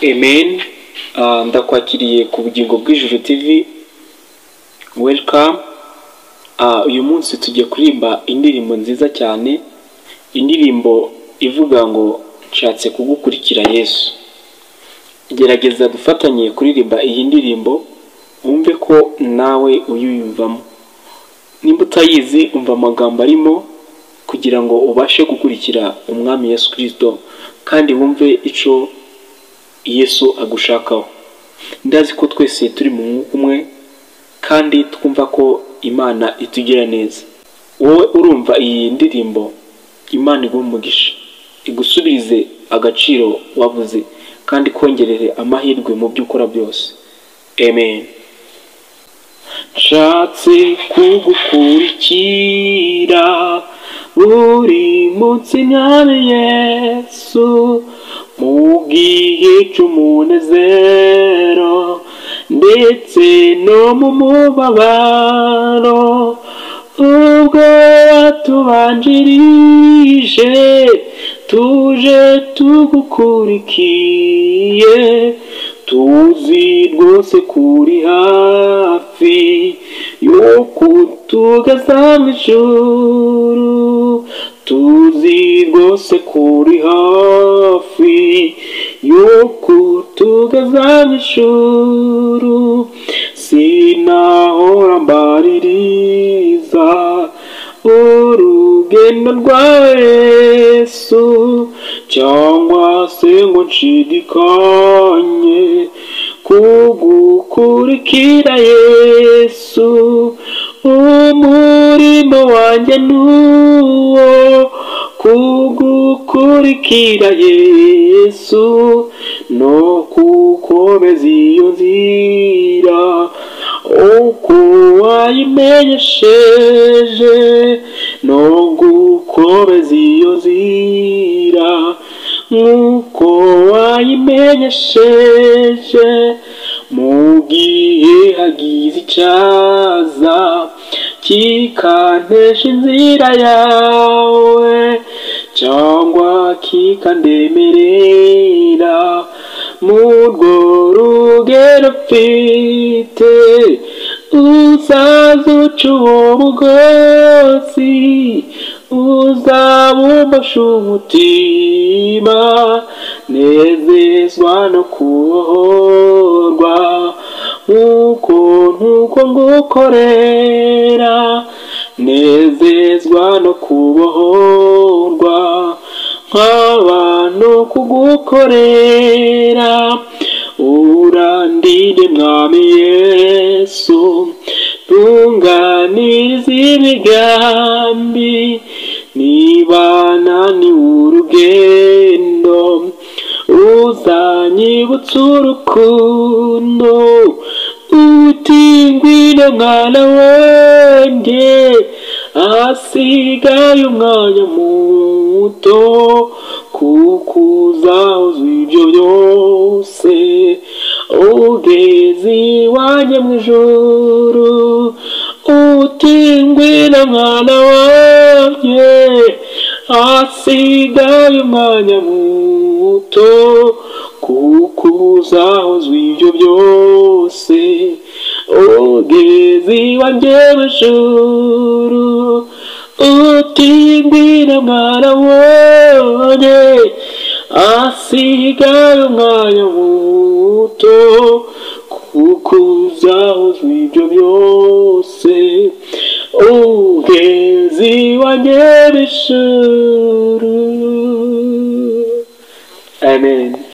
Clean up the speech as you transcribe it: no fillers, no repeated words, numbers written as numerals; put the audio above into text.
Amen. Ndakwakiriye ku bugingo bw'ijuru TV. Welcome. Uyu munsi tugiye kuririmba indirimbo nziza cyane, indirimbo ivuga ngo nshatse kugukurikira Yesu. Gerageza dufatanye kuririmba iyi ndirimbo, wumve ko nawe uyiyumvamo. Nimba utayizi, umva amagambo arimo kugira ngo ubashe gukurikira umwami Yesu Kristo kandi wumve ico Yesu agushakaho. Ndazi ko twese turi mu mwuka umwe kandi twumva ko Imana itugira neza. Wowe urumva iyi ndirimbo, Imana iguhe umugisha, igusubirize agaciro wavuze kandi kongerere amahirwe mu byo ukora byose. Amen. Nshatse kugukurikira buri munsi mwami Yesu, mu gihe cy'umunezero ndetse no mu mubabaro, ubwo watubanjirije tuje tugukurikiye, tuzi rwose kuri hafi yo kutugeza mu ijuru, tuzi rwose kuri hafi yo kutugeza mu ijuru. Sinahora mbaririza urugendo rwa Yesu, cyangwa se ngo nshidikanye kugukurikira Yesu. Umurimo wanjye nuwo kugukurikira Yesu, no kukomeza iyo nzira uko wayimenyesheje, no gukomeza iyo nzira nk'uko wayimenyesheje. Mu gihe hagize icyaza kikantesha inzira yawe, cyangwa kikandemerera murwo rugero mfite, uzazuca uwo mugozi, uzabumosha umutima, nezezwa no kubohorwa nk'uko ngukorera, nezezwa no kubohorwa nk'abantu kugukorera. Urandinde mwami Yesu, tunganiriza imigambi, niba naniwe urugendo uzanyibutsa urukundo, uti ngwino mwana wanjye, ahasigaye umwanya muto, kuko uzahozwa ibyo byose ugeze iwanjye mu ijuru. Uti ngwino mwana wanjye, ahasigaye umwanya muto, kuko uzahozwa ibyo byose ugeze iwanjye mu ijuru. Uti ngwino mwana wanjye, ahasigaye umwanya muto, kuko uzahozwa ibyo byose ugeze iwanjye mu ijuru. Amen.